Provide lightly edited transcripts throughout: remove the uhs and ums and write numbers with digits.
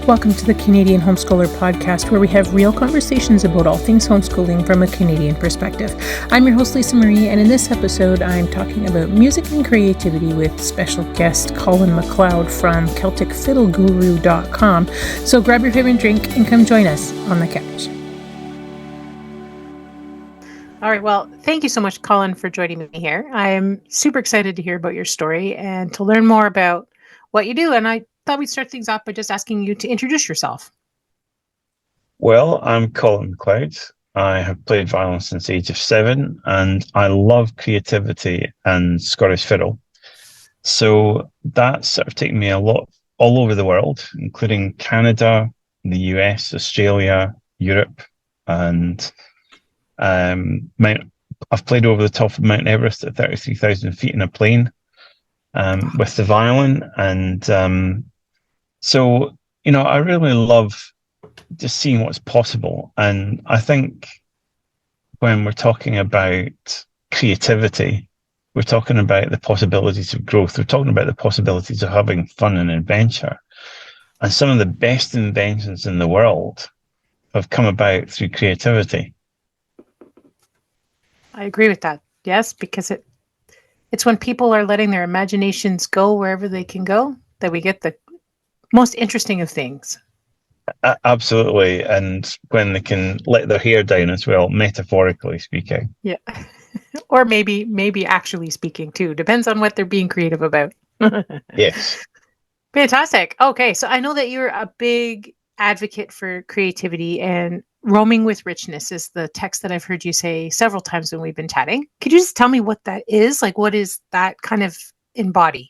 Welcome to the Canadian Homeschooler Podcast, where we have real conversations about all things homeschooling from a Canadian perspective. I'm your host, Lisa Marie, and in this episode, I'm talking about music and creativity with special guest Colin McLeod from CelticFiddleGuru.com. So grab your favorite drink and come join us on the couch. All right. Well, thank you so much, Colin, for joining me here. I'm super excited to hear about your story and to learn more about what you do. And I thought we'd start things off by just asking you to introduce yourself. Well, I'm Colin McLeod. I have played violin since the age of 7, and I love creativity and Scottish fiddle. So that's sort of taken me a lot all over the world, including Canada, the US, Australia, Europe, and I've played over the top of Mount Everest at 33,000 feet in a plane with the violin. And so, I really love just seeing what's possible. And I think when we're talking about creativity, we're talking about the possibilities of growth. We're talking about the possibilities of having fun and adventure. And some of the best inventions in the world have come about through creativity. I agree with that. Yes, because it's when people are letting their imaginations go wherever they can go that we get the most interesting of things. Absolutely. And when they can let their hair down as well, metaphorically speaking. Yeah. Or maybe actually speaking too. Depends on what they're being creative about. Yes. Fantastic. Okay. So I know that you're a big advocate for creativity, and roaming with richness is the text that I've heard you say several times when we've been chatting. Could you just tell me what that is? Like, what is that kind of embody?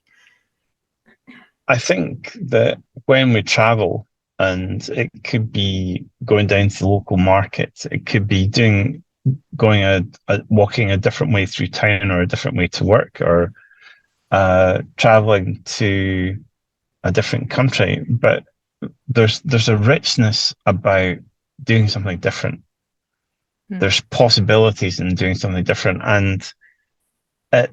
I think that when we travel, and it could be going down to the local market, it could be walking a different way through town or a different way to work, or traveling to a different country. But there's a richness about doing something different. There's possibilities in doing something different, and it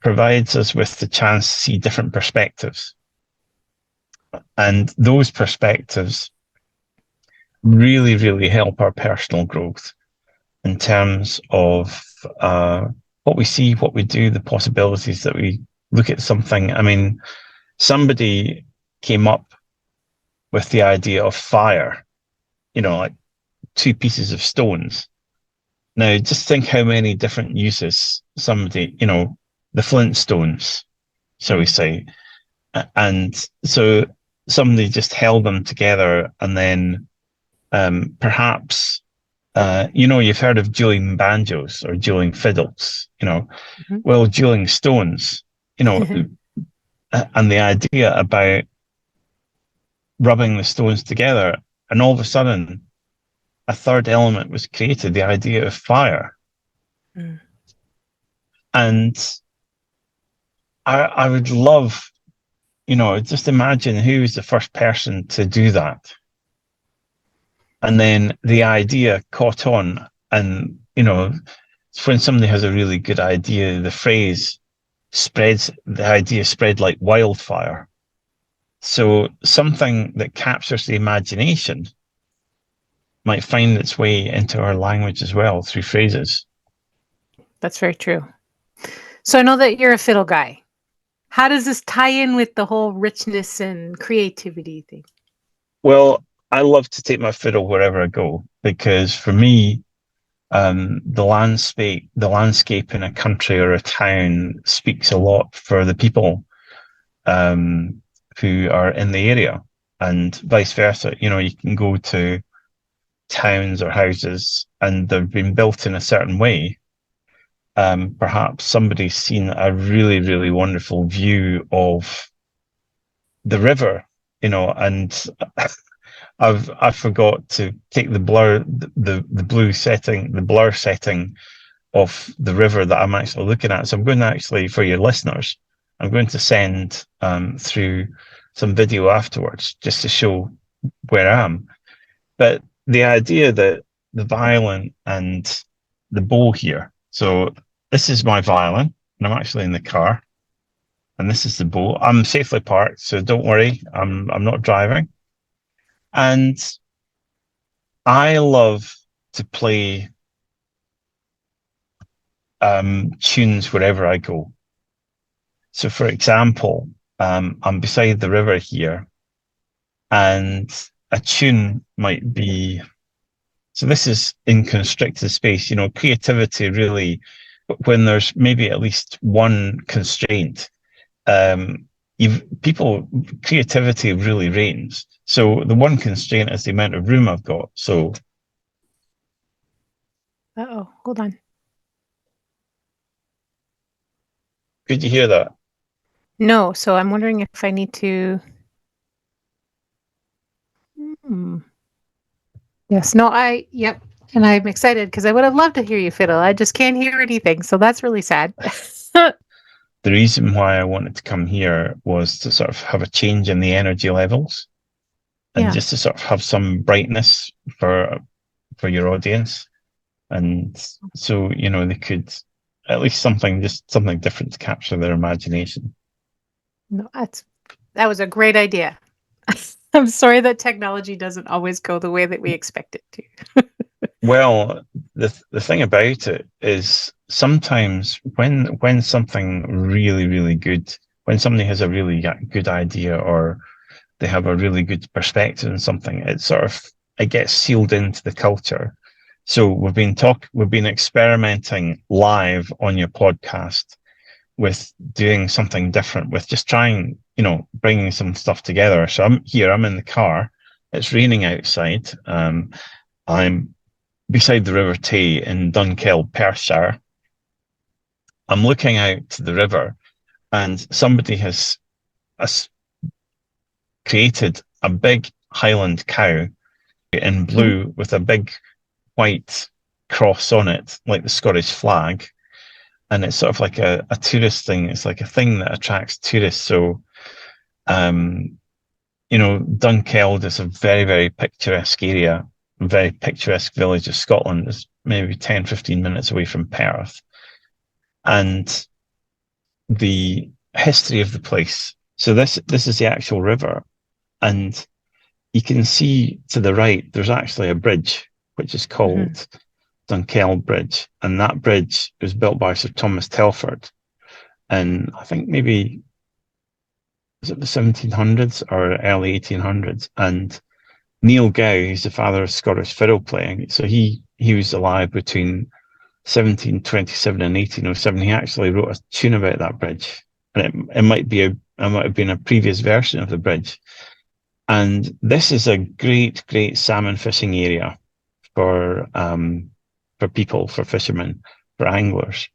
provides us with the chance to see different perspectives. And those perspectives really, really help our personal growth in terms of what we see, what we do, the possibilities that we look at something. I mean, somebody came up with the idea of fire, like 2 pieces of stones. Now, just think how many different uses somebody, the Flintstones, shall we say. And so somebody just held them together, and then perhaps, you've heard of dueling banjos or dueling fiddles, well, dueling stones, and the idea about rubbing the stones together, and all of a sudden a third element was created, the idea of fire. And I would love, just imagine who was the first person to do that. And then the idea caught on, and, when somebody has a really good idea, the idea spread like wildfire. So something that captures the imagination might find its way into our language as well through phrases. That's very true. So I know that you're a fiddle guy. How does this tie in with the whole richness and creativity thing? Well, I love to take my fiddle wherever I go, because for me, the landscape in a country or a town speaks a lot for the people who are in the area, and vice versa. You can go to towns or houses and they've been built in a certain way. Perhaps somebody's seen a really, really wonderful view of the river, and I forgot to take the blur setting of the river that I'm actually looking at. So I'm going to actually, for your listeners, I'm going to send through some video afterwards just to show where I am. But the idea that the violin and the bow here. So this is my violin, and I'm actually in the car. And this is the bow. I'm safely parked, so don't worry. I'm not driving. And I love to play tunes wherever I go. So, for example, I'm beside the river here, and a tune might be. So this is in constricted space. Creativity really, when there's maybe at least one constraint, people creativity really reigns. So the one constraint is the amount of room I've got. So, Uh-oh, hold on. could you hear that? No, so I'm wondering if I need to. Hmm. Yes, no, yep. And I'm excited because I would have loved to hear you fiddle. I just can't hear anything. So that's really sad. The reason why I wanted to come here was to sort of have a change in the energy levels and Yeah. just to sort of have some brightness for for your audience. And so, they could at least just something different to capture their imagination. No, that was a great idea. I'm sorry that technology doesn't always go the way that we expect it to. Well, the thing about it is sometimes when something really, really good, when somebody has a really good idea or they have a really good perspective on something, it gets sealed into the culture. So we've been experimenting live on your podcast with doing something different, with just trying, bringing some stuff together. So I'm in the car. It's raining outside. I'm beside the River Tay in Dunkeld, Perthshire. I'm looking out to the river, and somebody has created a big Highland cow in Mhm. blue with a big white cross on it, like the Scottish flag. And it's sort of like a tourist thing. It's like a thing that attracts tourists. So, um, Dunkeld is a very, very picturesque area, a very picturesque village of Scotland. It's maybe 10, 15 minutes away from Perth. And the history of the place. So this is the actual river. And you can see to the right, there's actually a bridge, which is Mhm. called Dunkeld Bridge. And that bridge was built by Sir Thomas Telford. And I think maybe, was it the 1700s or early 1800s? And Neil Gow, he's the father of Scottish fiddle playing. So he was alive between 1727 and 1807. He actually wrote a tune about that bridge. And it might have been a previous version of the bridge. And this is a great, great salmon fishing area for people, for fishermen, for anglers.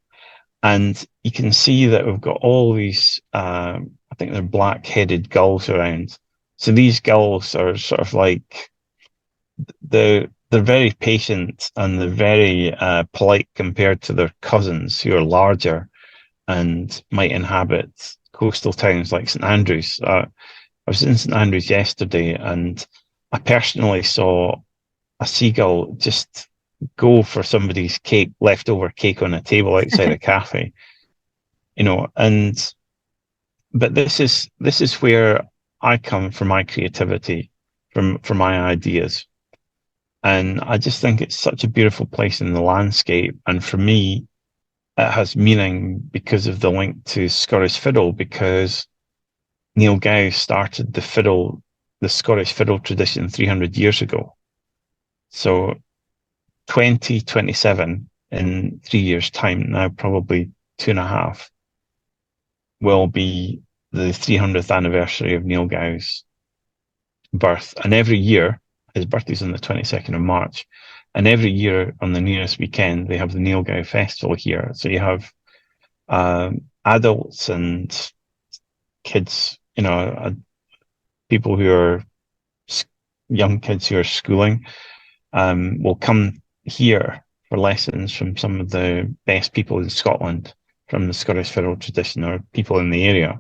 And you can see that we've got all these, I think they're black-headed gulls around. So these gulls are sort of like they're very patient and they're very polite compared to their cousins who are larger and might inhabit coastal towns like St Andrews. I was in St Andrews yesterday, and I personally saw a seagull just go for somebody's leftover cake on a table outside a cafe. And but this is where I come from my creativity, from my ideas. And I just think it's such a beautiful place in the landscape. And for me, it has meaning because of the link to Scottish fiddle, because Neil Gow started the Scottish fiddle tradition 300 years ago. So 2027, in 3 years' time, now probably two and a half, will be the 300th anniversary of Neil Gow's birth. And every year, his birthday's on the 22nd of March. And every year on the nearest weekend, they have the Neil Gow Festival here. So you have adults and kids, people who are young kids who are schooling, will come here for lessons from some of the best people in Scotland from the Scottish fiddle tradition or people in the area.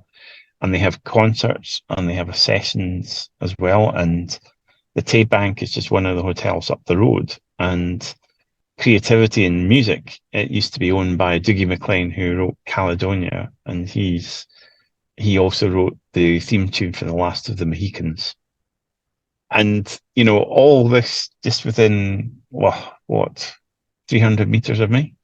And they have concerts and they have sessions as well. And the Tay Bank is just one of the hotels up the road. And creativity in music, it used to be owned by Dougie MacLean, who wrote Caledonia, and he also wrote the theme tune for The Last of the Mohicans. And, you know, all this just within, well, what, 300 meters of me?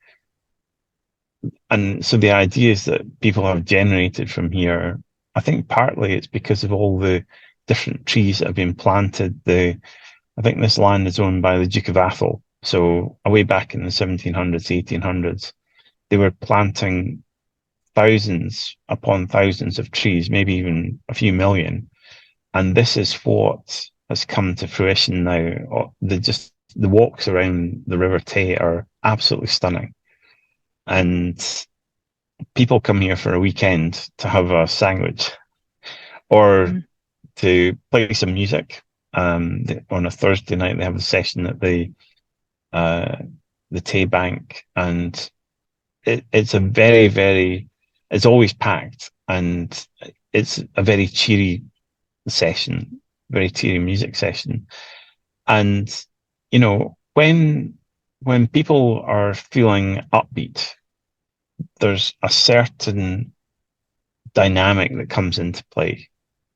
And so the idea is that people have generated from here. I think partly it's because of all the different trees that have been planted. I think this land is owned by the Duke of Atholl. So way back in the 1700s, 1800s, they were planting thousands upon thousands of trees, maybe even a few million. And this is what has come to fruition now. The walks around the River Tay are absolutely stunning. And people come here for a weekend to have a sandwich or to play some music. On a Thursday night, they have a session at uh, the Tay Bank, and it's a very, very, it's always packed, and it's a very cheery session, very cheery music session. And you know, when people are feeling upbeat, there's a certain dynamic that comes into play.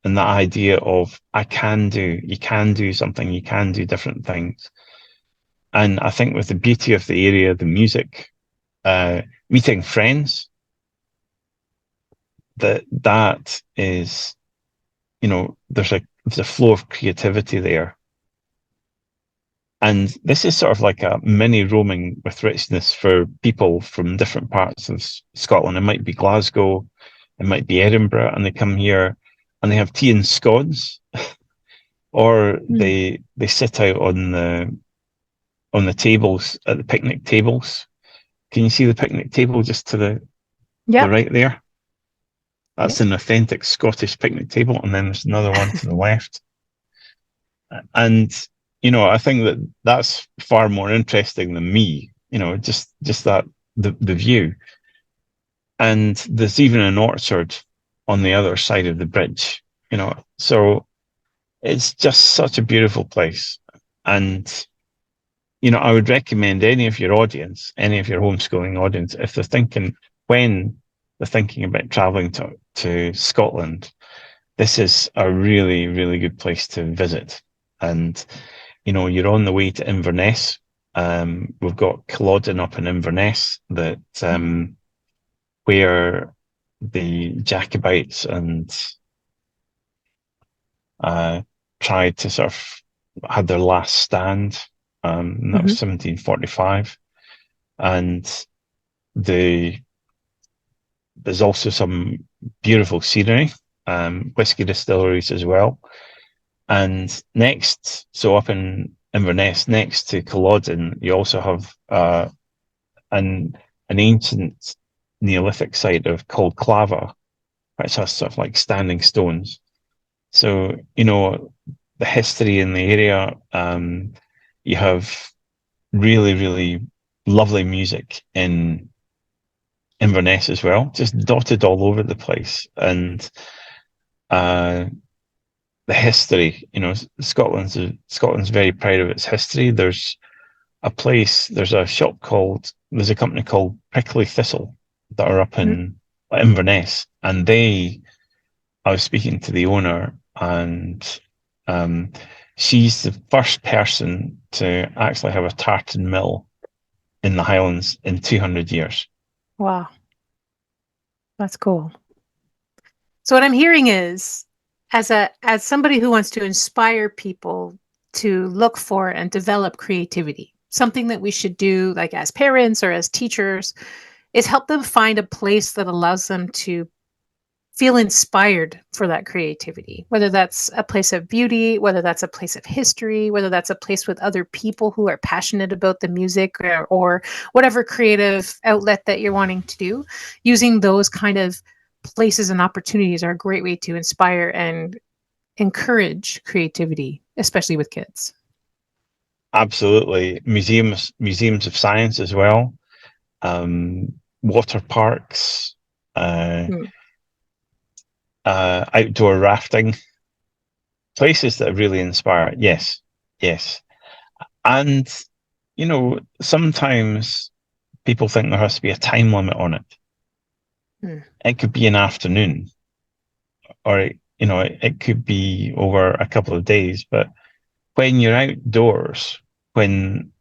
And that idea of you can do something, you can do different things. And I think with the beauty of the area, the music, meeting friends, that is, you know, there's a flow of creativity there. And this is sort of like a mini roaming with richness for people from different parts of Scotland. It might be Glasgow, it might be Edinburgh, and they come here and they have tea and scones, or they sit out on the tables at the picnic tables. Can you see the picnic table just to the right there? That's an authentic Scottish picnic table, and then there's another one to the left. And you know, I think that's far more interesting than me. You know, just that the view. And there's even an orchard on the other side of the bridge. You know, so it's just such a beautiful place. And you know, I would recommend any of your audience, any of your homeschooling audience, if when they're thinking about traveling to Scotland, this is a really, really good place to visit. And, you know, you're on the way to Inverness. We've got Culloden up in Inverness where the Jacobites and tried to sort of had their last stand. And that was 1745. And there's also some beautiful scenery, whiskey distilleries as well. And so up in Inverness, next to Culloden, you also have an ancient Neolithic site called Clava, which has sort of like standing stones. So, you know, the history in the area, you have really, really lovely music in Inverness as well, just dotted all over the place. And the history, you know, Scotland's very proud of its history. There's a company called Prickly Thistle that are up in Inverness, and I was speaking to the owner, and she's the first person to actually have a tartan mill in the Highlands in 200 years. Wow. That's cool. So what I'm hearing is, as somebody who wants to inspire people to look for and develop creativity, something that we should do, like as parents or as teachers, is help them find a place that allows them to feel inspired for that creativity, whether that's a place of beauty, whether that's a place of history, whether that's a place with other people who are passionate about the music or whatever creative outlet that you're wanting to do. Using those kind of places and opportunities are a great way to inspire and encourage creativity, especially with kids. Absolutely. Museums of science as well. Water parks, outdoor rafting, places that really inspire. Yes. And, you know, sometimes people think there has to be a time limit on it. It could be an afternoon, or, you know, it could be over a couple of days, but when you're outdoors, when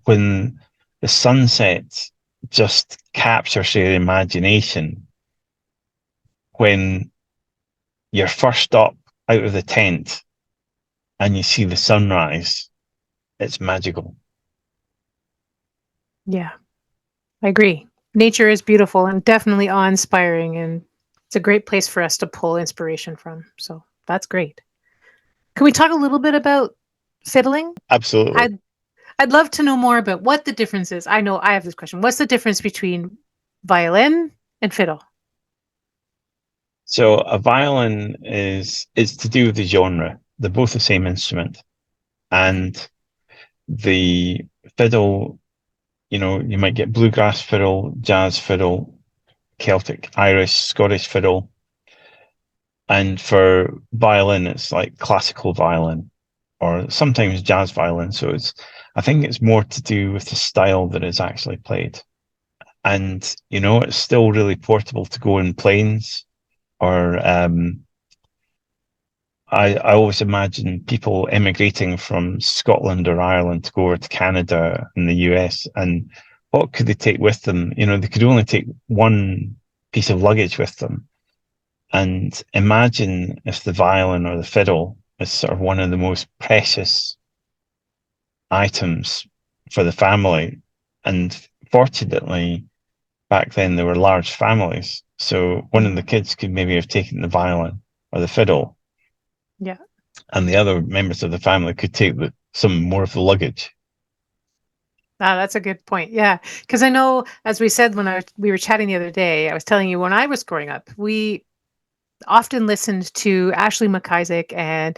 when the sunset just captures your imagination, when you're first up out of the tent and you see the sunrise, it's magical. Yeah, I agree. Nature is beautiful and definitely awe-inspiring, and it's a great place for us to pull inspiration from. So that's great. Can we talk a little bit about fiddling? Absolutely. I'd I'd love to know more about what the difference is. I know I have this question. What's the difference between violin and fiddle? So a violin is to do with the genre. They're both the same instrument. Okay. And the fiddle, you might get bluegrass fiddle, jazz fiddle, Celtic, Irish, Scottish fiddle. And for violin, it's like classical violin or sometimes jazz violin. So I think it's more to do with the style that is actually played. And, it's still really portable to go in planes or, I always imagine people emigrating from Scotland or Ireland to go over to Canada and the US, and what could they take with them? They could only take one piece of luggage with them. And imagine if the violin or the fiddle is sort of one of the most precious items for the family. And fortunately, back then there were large families. So one of the kids could maybe have taken the violin or the fiddle, Yeah. and the other members of the family could take some more of the luggage. Ah, that's a good point. Yeah, because I know, as we said when we were chatting the other day, I was telling you when I was growing up, we often listened to Ashley McIsaac and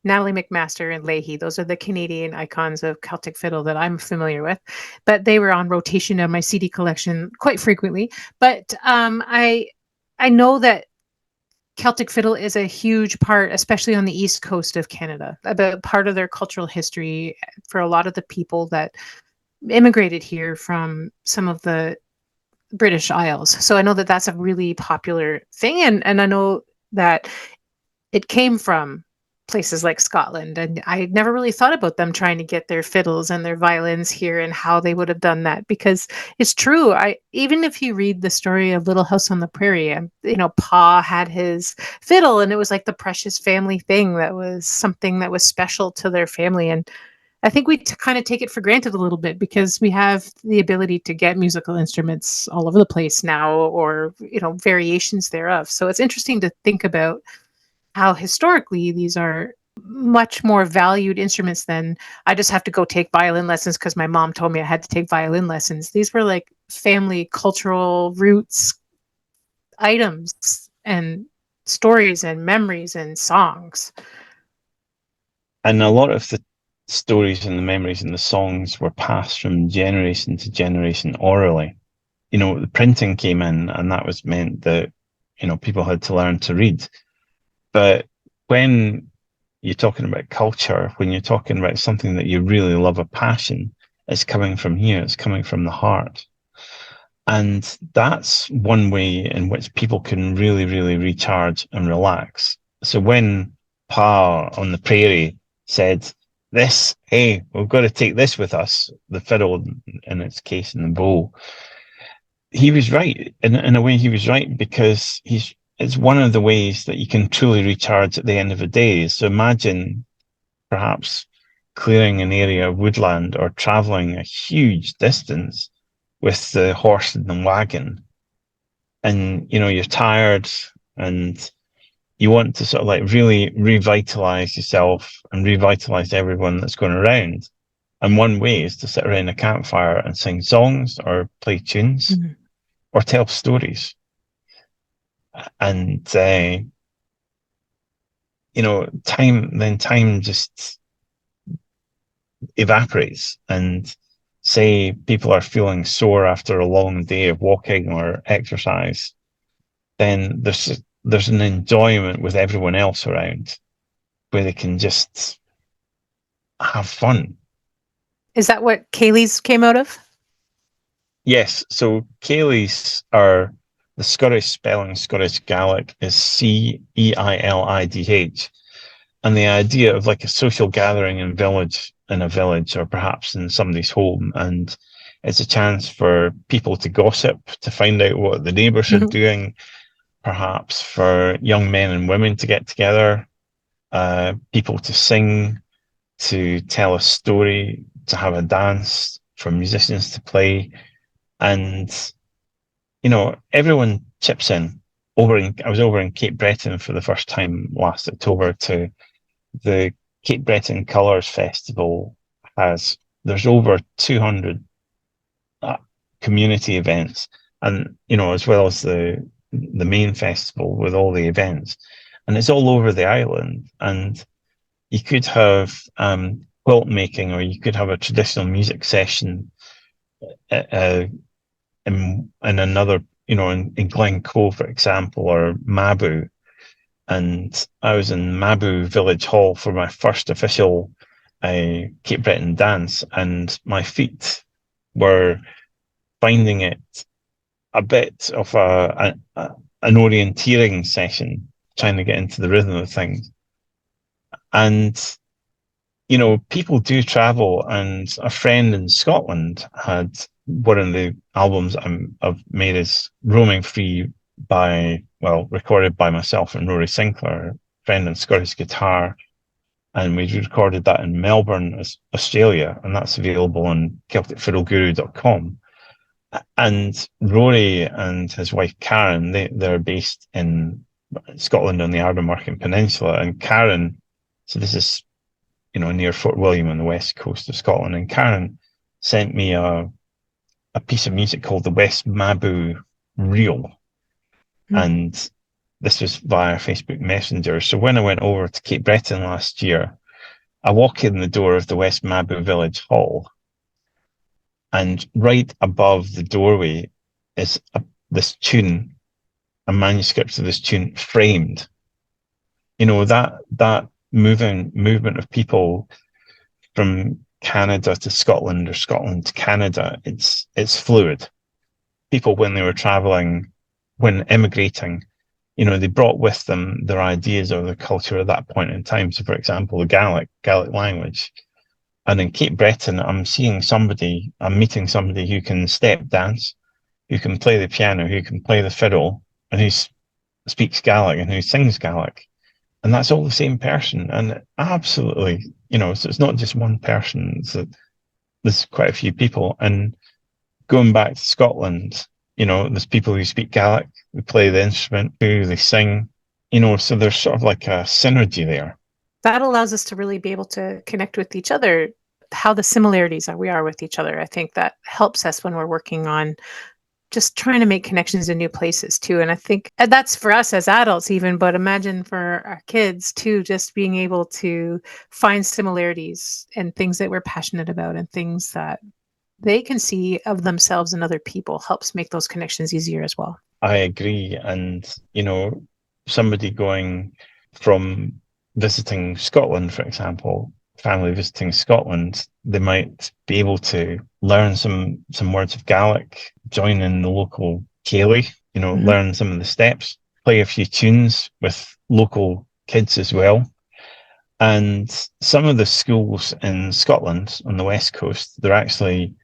Natalie McMaster and Leahy. Those are the Canadian icons of Celtic fiddle that I'm familiar with. But they were on rotation on my CD collection quite frequently. But I know that Celtic fiddle is a huge part, especially on the east coast of Canada, about part of their cultural history for a lot of the people that immigrated here from some of the British Isles. So I know that that's a really popular thing, and I know that it came from places like Scotland, and I never really thought about them trying to get their fiddles and their violins here and how they would have done that, because it's true. I Even if you read the story of Little House on the Prairie, and Pa had his fiddle, and it was like the precious family thing that was something that was special to their family. And I think we kind of take it for granted a little bit because we have the ability to get musical instruments all over the place now, or variations thereof. So it's interesting to think about how historically these are much more valued instruments than I just have to go take violin lessons because my mom told me I had to take violin lessons. These were like family cultural roots items and stories and memories and songs. And a lot of the stories and the memories and the songs were passed from generation to generation orally. The printing came in, and that was meant that, people had to learn to read. But when you're talking about culture, when you're talking about something that you really love, a passion, it's coming from here, it's coming from the heart. And that's one way in which people can really, really recharge and relax. So when Pa on the prairie said, this, hey, we've got to take this with us, the fiddle in its case and the bow, he was right. In a way, he was right, because it's one of the ways that you can truly recharge at the end of the day. So imagine perhaps clearing an area of woodland or traveling a huge distance with the horse and the wagon, and you're tired and you want to sort of like really revitalize yourself and revitalize everyone that's going around. And one way is to sit around a campfire and sing songs or play tunes. Mm-hmm. Or tell stories. And time just evaporates, and say people are feeling sore after a long day of walking or exercise, then there's an enjoyment with everyone else around where they can just have fun. Is that what Kayleys came out of? Yes. So Kayleys are the Scottish spelling, Scottish Gaelic is Ceilidh. And the idea of like a social gathering in a village, or perhaps in somebody's home, and it's a chance for people to gossip, to find out what the neighbours are doing, perhaps for young men and women to get together, people to sing, to tell a story, to have a dance, for musicians to play. And, everyone chips in. I was over in Cape Breton for the first time last October to the Cape Breton Colours Festival. There's over 200 community events, and as well as the main festival with all the events, and it's all over the island. And you could have quilt making, or you could have a traditional music session in another, in Glencoe, for example, or Mabu. And I was in Mabu Village Hall for my first official Cape Breton dance, and my feet were finding it a bit of an orienteering session, trying to get into the rhythm of things. And people do travel, and a friend in Scotland had one of the albums I've made is Roaming Free recorded by myself and Rory Sinclair, friend on Scottish guitar. And we recorded that in Melbourne, Australia, and that's available on CelticFiddleGuru.com. And Rory and his wife Karen, they're based in Scotland on the Ardnamurchan Peninsula. And Karen, so this is, near Fort William on the west coast of Scotland. And Karen sent me a piece of music called the West Mabu Reel. And this was via Facebook Messenger. So when I went over to Cape Breton last year, I walk in the door of the West Mabu Village Hall, and right above the doorway is this tune, a manuscript of this tune framed. That movement of people from Canada to Scotland, or Scotland to Canada, it's fluid. People, when they were traveling, when immigrating, they brought with them their ideas of the culture at that point in time. So, for example, the Gaelic language. And in Cape Breton, I'm meeting somebody who can step dance, who can play the piano, who can play the fiddle, and who speaks Gaelic and who sings Gaelic. And that's all the same person. And absolutely, so it's not just one person. There's quite a few people. And going back to Scotland, there's people who speak Gaelic, who play the instrument, who they sing, so there's sort of like a synergy there. That allows us to really be able to connect with each other, how the similarities we are with each other. I think that helps us when we're working on just trying to make connections in new places too. And I think that's for us as adults even, but imagine for our kids too, just being able to find similarities and things that we're passionate about and things that they can see of themselves and other people helps make those connections easier as well. I agree. And, somebody going from visiting Scotland, for example, family visiting Scotland, they might be able to learn some words of Gaelic, join in the local ceilidh, learn some of the steps, play a few tunes with local kids as well. And some of the schools in Scotland on the west coast, they're actually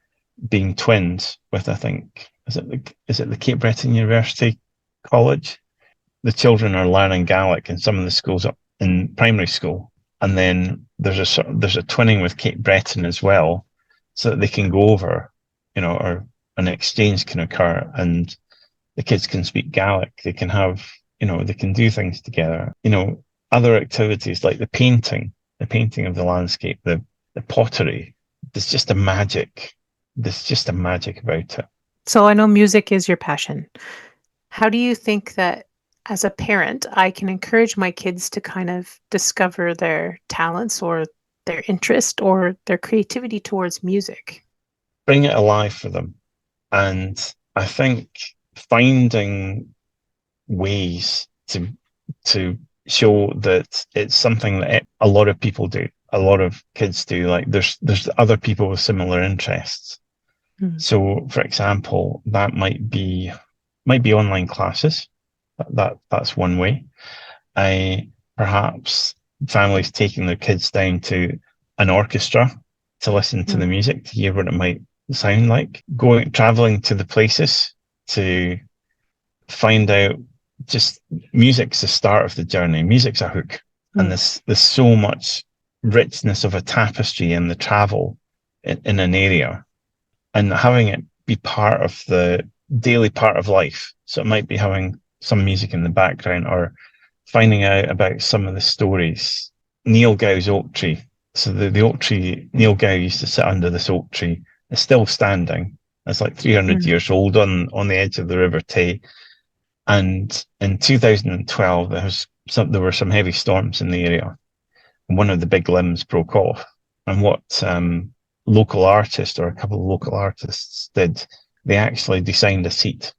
being twinned with, I think, is it the Cape Breton University College? The children are learning Gaelic in some of the schools up in primary school, and then there's a twinning with Cape Breton as well, so that they can go over, or an exchange can occur, and the kids can speak Gaelic. They can have, they can do things together. Other activities like the painting of the landscape, the pottery. There's just a magic. There's just a magic about it. So I know music is your passion. How do you think that as a parent, I can encourage my kids to kind of discover their talents or their interest or their creativity towards music? Bring it alive for them. And I think finding ways to show that it's something that a lot of people do, a lot of kids do. Like there's other people with similar interests. So, for example, that might be online classes. That's one way. Perhaps families taking their kids down to an orchestra to listen to the music, to hear what it might sound like, traveling to the places to find out. Just music's the start of the journey. Music's a hook, and there's so much richness of a tapestry in the travel in an area, and having it be part of the daily part of life. So it might be having some music in the background, or finding out about some of the stories. Neil Gow's oak tree. So the oak tree, Neil Gow used to sit under this oak tree. It's still standing. It's like 300 years old on the edge of the River Tay. And in 2012, there were some heavy storms in the area. And one of the big limbs broke off. And what local artist, or a couple of local artists, did, they actually designed a seat.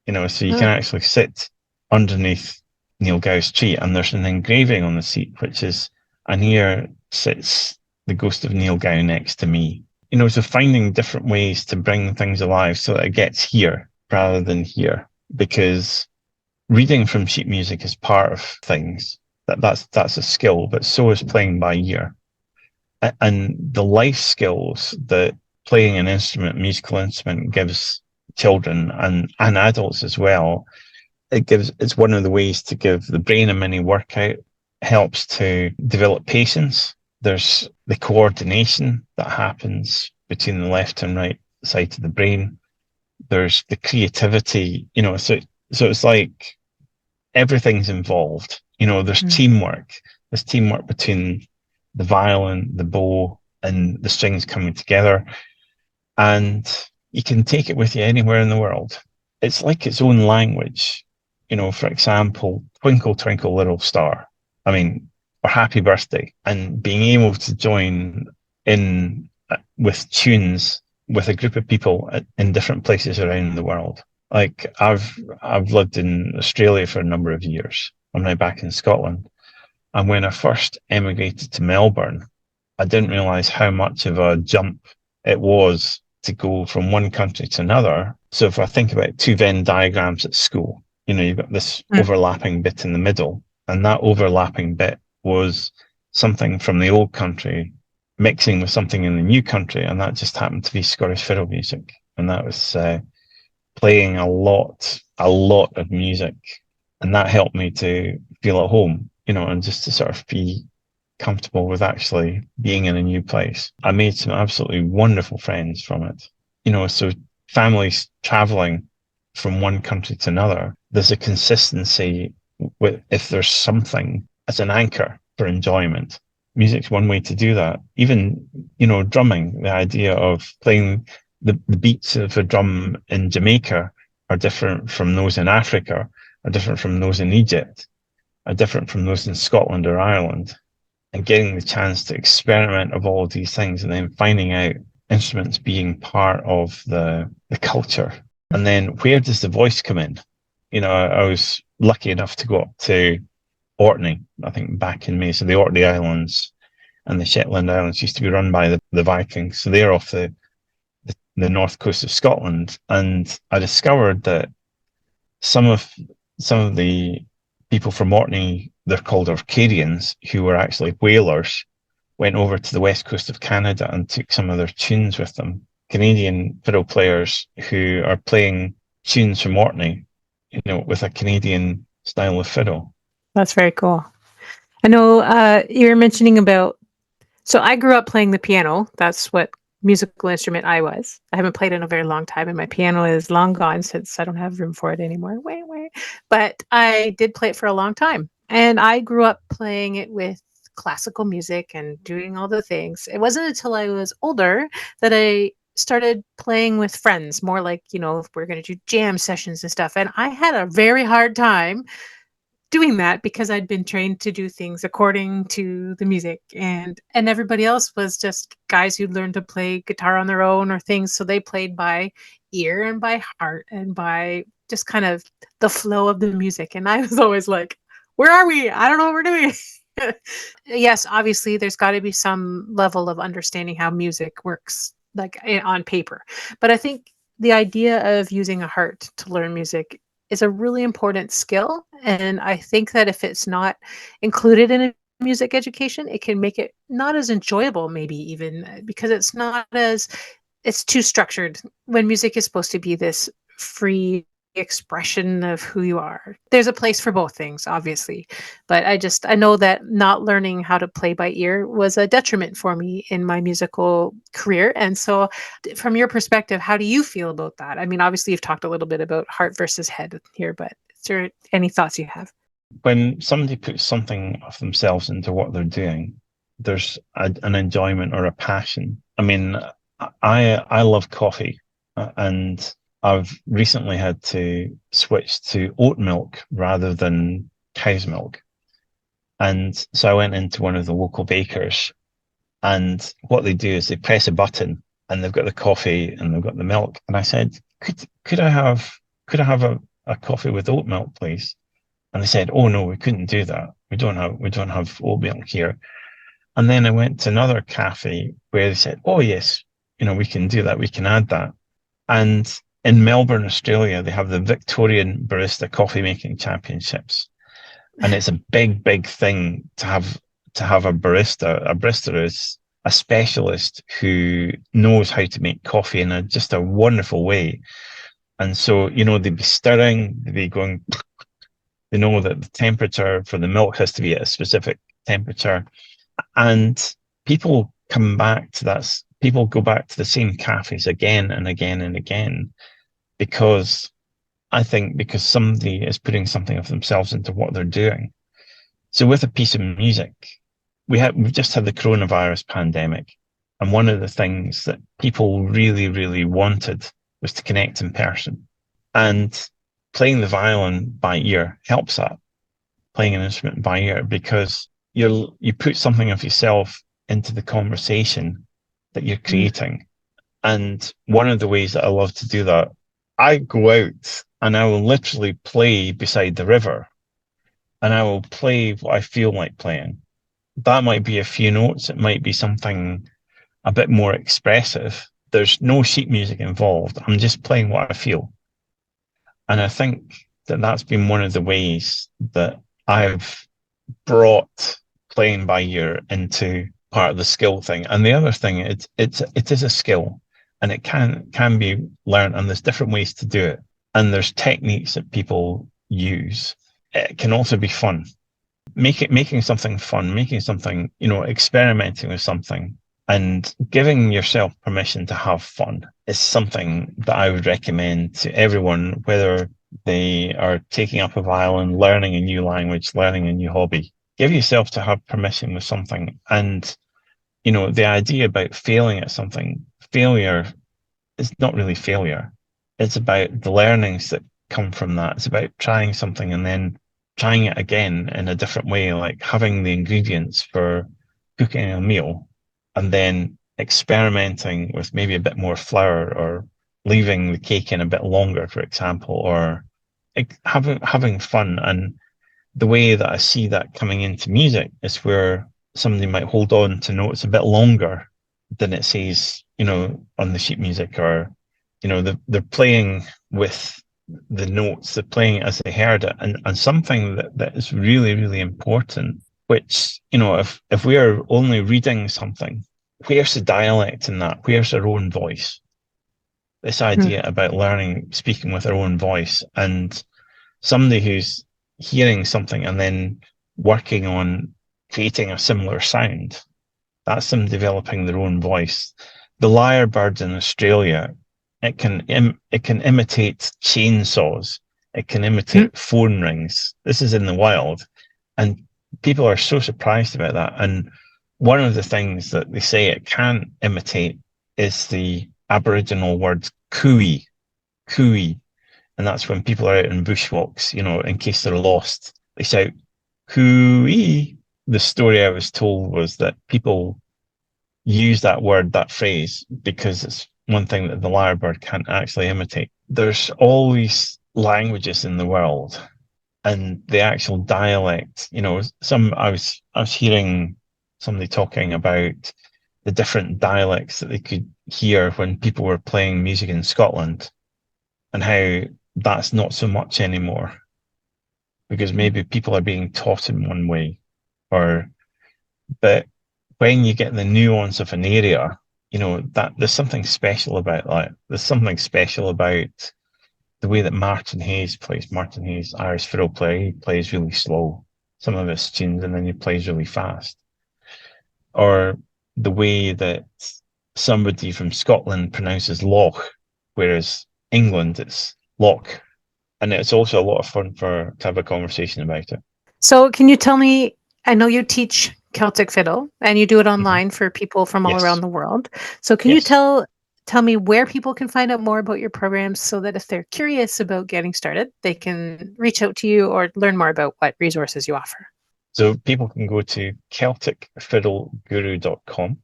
So you can actually sit underneath Neil Gow's tree, and there's an engraving on the seat, which is, and here sits the ghost of Neil Gow next to me. So finding different ways to bring things alive so that it gets here rather than here, because reading from sheet music is part of things. That's a skill, but so is playing by ear. And the life skills that playing an instrument, musical instrument, gives children and adults as well. It's one of the ways to give the brain a mini workout. Helps to develop patience. There's the coordination that happens between the left and right side of the brain. There's the creativity, so it's like everything's involved. There's teamwork. There's teamwork between the violin, the bow, and the strings coming together. And you can take it with you anywhere in the world. It's like its own language. For example, Twinkle, Twinkle, Little Star. Or Happy Birthday. And being able to join in with tunes with a group of people in different places around the world. Like I've lived in Australia for a number of years. I'm now back in Scotland. And when I first emigrated to Melbourne, I didn't realize how much of a jump it was to go from one country to another. So if I think about two Venn diagrams at school, you've got this overlapping bit in the middle, and that overlapping bit was something from the old country mixing with something in the new country, and that just happened to be Scottish fiddle music. And that was playing a lot of music, and that helped me to feel at home, and just to sort of be comfortable with actually being in a new place. I made some absolutely wonderful friends from it. So families traveling from one country to another, there's a consistency with, if there's something as an anchor for enjoyment. Music's one way to do that. Even, drumming, the idea of playing the beats of a drum in Jamaica are different from those in Africa, are different from those in Egypt, are different from those in Scotland or Ireland. And getting the chance to experiment of all of these things, and then finding out instruments being part of the culture. And then where does the voice come in? I was lucky enough to go up to Orkney, I think back in May. So the Orkney Islands and the Shetland Islands used to be run by the Vikings. So they're off the north coast of Scotland. And I discovered that some of the people from Orkney, they're called Orcadians, who were actually whalers, went over to the west coast of Canada and took some of their tunes with them. Canadian fiddle players who are playing tunes from Orkney, with a Canadian style of fiddle. That's very cool. I know you were mentioning about, so I grew up playing the piano. That's what musical instrument I was. I haven't played in a very long time, and my piano is long gone since I don't have room for it anymore. Wait. But I did play it for a long time. And I grew up playing it with classical music and doing all the things. It wasn't until I was older that I started playing with friends, more like, we're going to do jam sessions and stuff. And I had a very hard time doing that because I'd been trained to do things according to the music, and everybody else was just guys who'd learned to play guitar on their own or things. So they played by ear and by heart and by just kind of the flow of the music. And I was always like, where are we? I don't know what we're doing. Yes, obviously there's got to be some level of understanding how music works, like on paper. But I think the idea of using a heart to learn music is a really important skill. And I think that if it's not included in a music education, it can make it not as enjoyable, maybe even because it's too structured when music is supposed to be this free expression of who you are. There's a place for both things, obviously. But I know that not learning how to play by ear was a detriment for me in my musical career. And so, from your perspective, how do you feel about that? I mean, obviously, you've talked a little bit about heart versus head here, but is there any thoughts you have? When somebody puts something of themselves into what they're doing, there's an enjoyment or a passion. I mean, I love coffee, and I've recently had to switch to oat milk rather than cow's milk. And so I went into one of the local bakers, and what they do is they press a button and they've got the coffee and they've got the milk. And I said, could I have a coffee with oat milk, please? And they said, "Oh no, we couldn't do that. We don't have oat milk here." And then I went to another cafe where they said, "Oh yes, we can do that. We can add that." And in Melbourne, Australia, they have the Victorian Barista Coffee Making Championships, and it's a big, big thing to have a barista. A barista is a specialist who knows how to make coffee in just a wonderful way. And so, they'd be stirring, they'd be going. They know that the temperature for the milk has to be at a specific temperature. And people come back to that. People go back to the same cafes again and again and again because I think because somebody is putting something of themselves into what they're doing. So with a piece of music, we've just had the coronavirus pandemic. And one of the things that people really, really wanted was to connect in person. And playing the violin by ear helps that, playing an instrument by ear, because you put something of yourself into the conversation that you're creating. And one of the ways that I love to do that, I go out and I will literally play beside the river and I will play what I feel like playing. That might be a few notes. It might be something a bit more expressive. There's no sheet music involved. I'm just playing what I feel. And I think that that's been one of the ways that I've brought playing by ear into part of the skill thing. And the other thing, it is a skill, and it can be learned, and there's different ways to do it. And there's techniques that people use. It can also be fun. Making something fun, making something, experimenting with something and giving yourself permission to have fun is something that I would recommend to everyone, whether they are taking up a violin, learning a new language, learning a new hobby. Give yourself to have permission with something. And, the idea about failing at something, failure is not really failure. It's about the learnings that come from that. It's about trying something and then trying it again in a different way, like having the ingredients for cooking a meal and then experimenting with maybe a bit more flour or leaving the cake in a bit longer, for example, or having fun. And the way that I see that coming into music is where somebody might hold on to notes a bit longer than it says, on the sheet music, or, they're playing with the notes, they're playing it as they heard it. And something that is really, really important, which, if we are only reading something, where's the dialect in that? Where's our own voice? This idea about learning, speaking with our own voice, and somebody who's hearing something and then working on creating a similar sound. That's them developing their own voice. The lyrebird in Australia, it can imitate chainsaws. It can imitate phone rings. This is in the wild, and people are so surprised about that. And one of the things that they say it can't imitate is the Aboriginal word cooey, cooey. And that's when people are out in bushwalks, in case they're lost, they shout, cooey. The story I was told was that people use that word, that phrase, because it's one thing that the lyrebird can't actually imitate. There's all these languages in the world, and the actual dialect, I was hearing somebody talking about the different dialects that they could hear when people were playing music in Scotland, and how that's not so much anymore because maybe people are being taught in one way, or But when you get the nuance of an area, that there's something special about that. There's something special about the way that Martin Hayes plays. Martin Hayes, Irish fiddle player, he plays really slow, some of his tunes, and then he plays really fast. Or the way that somebody from Scotland pronounces loch, whereas England it's loch. And it's also a lot of fun to have a conversation about it. So can you tell me, I know you teach Celtic Fiddle and you do it online for people from all around the world. So can you tell me where people can find out more about your programs so that if they're curious about getting started, they can reach out to you or learn more about what resources you offer? So people can go to celticfiddleguru.com,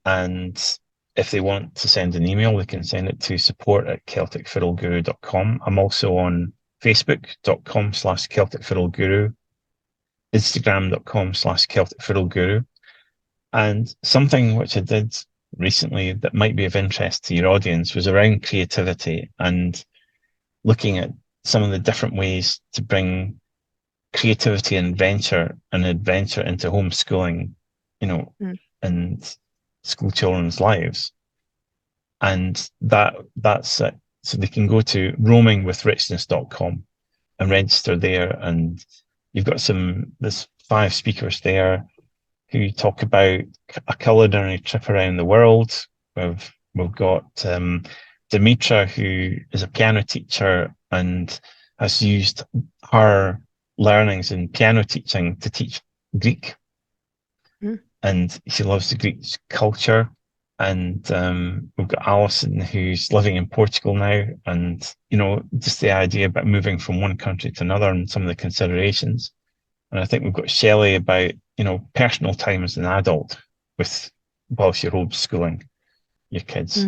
and if they want to send an email, they can send it to support@celticfiddleguru.com. I'm also on facebook.com/celticfiddleguru, instagram.com/celticfiddleguru. And something which I did recently that might be of interest to your audience was around creativity and looking at some of the different ways to bring creativity and adventure into homeschooling, and school children's lives. And that's it. So they can go to roamingwithrichness.com and register there. And you've got there's 5 speakers there who talk about a culinary trip around the world. We've got Dimitra, who is a piano teacher and has used her learnings in piano teaching to teach Greek. And she loves the Greek culture. And we've got Alison, who's living in Portugal now, and just the idea about moving from one country to another and some of the considerations. And I think we've got Shelley about personal time as an adult whilst you're homeschooling your kids.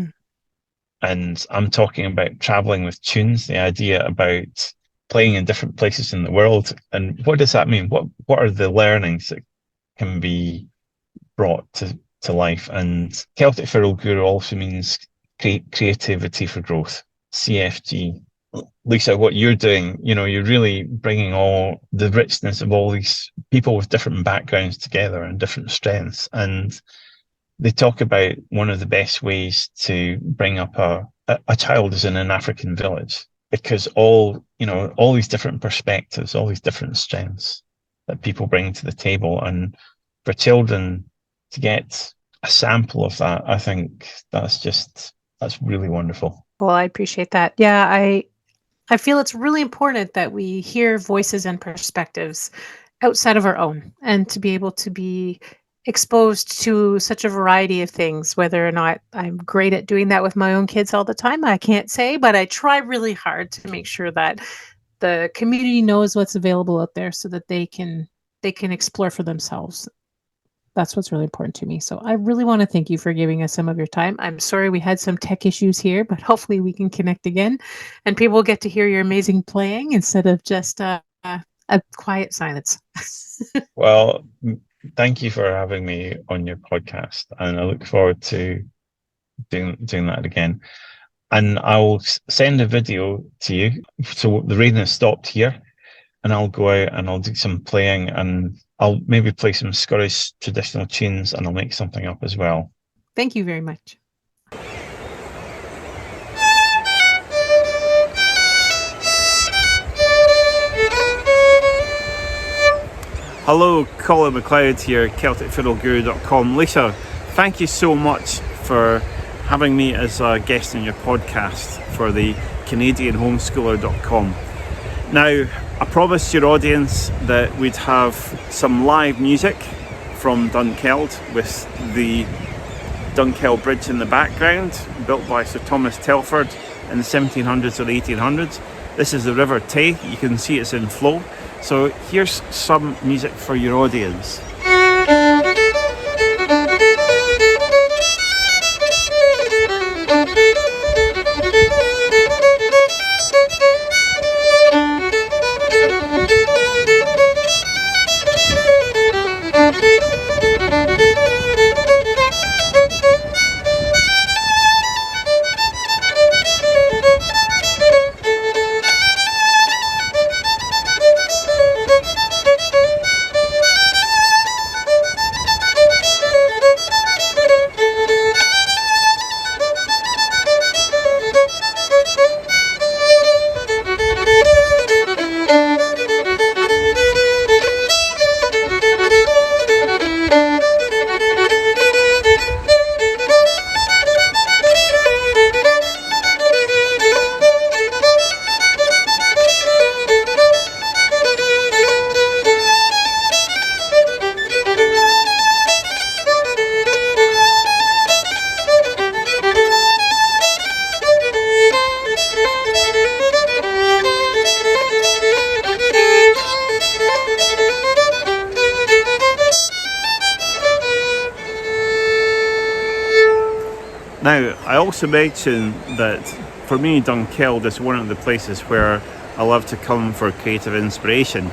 And I'm talking about traveling with tunes, the idea about playing in different places in the world. And what does that mean? What are the learnings that can be brought to life? And Celtic Fiddle Guru also means creativity for growth, CFG. Lisa, what you're doing, you're really bringing all the richness of all these people with different backgrounds together and different strengths. And they talk about one of the best ways to bring up a child is in an African village, because all these different perspectives, all these different strengths that people bring to the table. And for children to get a sample of that, I think that's really wonderful. Well, I appreciate that. Yeah, I feel it's really important that we hear voices and perspectives outside of our own, and to be able to be exposed to such a variety of things. Whether or not I'm great at doing that with my own kids all the time, I can't say, but I try really hard to make sure that the community knows what's available out there so that they can explore for themselves. That's what's really important to me. So I really want to thank you for giving us some of your time. I'm sorry we had some tech issues here, but hopefully we can connect again and people get to hear your amazing playing instead of just a quiet silence. Well, thank you for having me on your podcast, and I look forward to doing that again. And I'll send a video to you. So the rain has stopped here, and I'll go out and I'll do some playing, and I'll maybe play some Scottish traditional tunes, and I'll make something up as well. Thank you very much. Hello, Colin McLeod here, CelticFiddleGuru.com. Lisa, thank you so much for having me as a guest on your podcast for the CanadianHomeschooler.com. Now, I promised your audience that we'd have some live music from Dunkeld, with the Dunkeld Bridge in the background, built by Sir Thomas Telford in the 1700s or 1800s. This is the River Tay. You can see it's in flow. So here's some music for your audience. Now, I also mentioned that for me, Dunkeld is one of the places where I love to come for creative inspiration.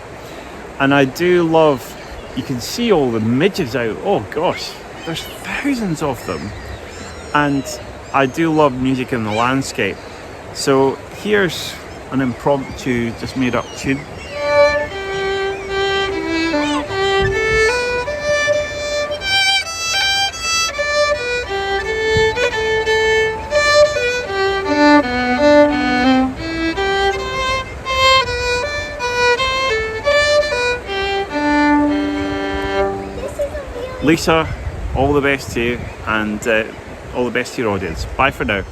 And I do love, you can see all the midges out. Oh gosh, there's thousands of them. And I do love music in the landscape. So here's an impromptu, just made up tune. Lisa, all the best to you, and all the best to your audience. Bye for now.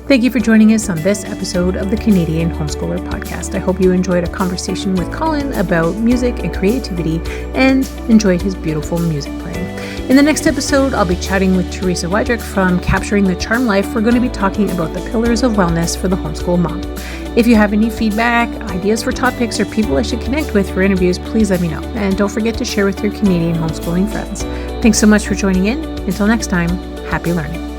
Thank you for joining us on this episode of the Canadian Homeschooler Podcast. I hope you enjoyed a conversation with Colin about music and creativity and enjoyed his beautiful music playing. In the next episode, I'll be chatting with Teresa Weidrich from Capturing the Charm Life. We're going to be talking about the pillars of wellness for the homeschool mom. If you have any feedback, ideas for topics, or people I should connect with for interviews, please let me know. And don't forget to share with your Canadian homeschooling friends. Thanks so much for joining in. Until next time, happy learning.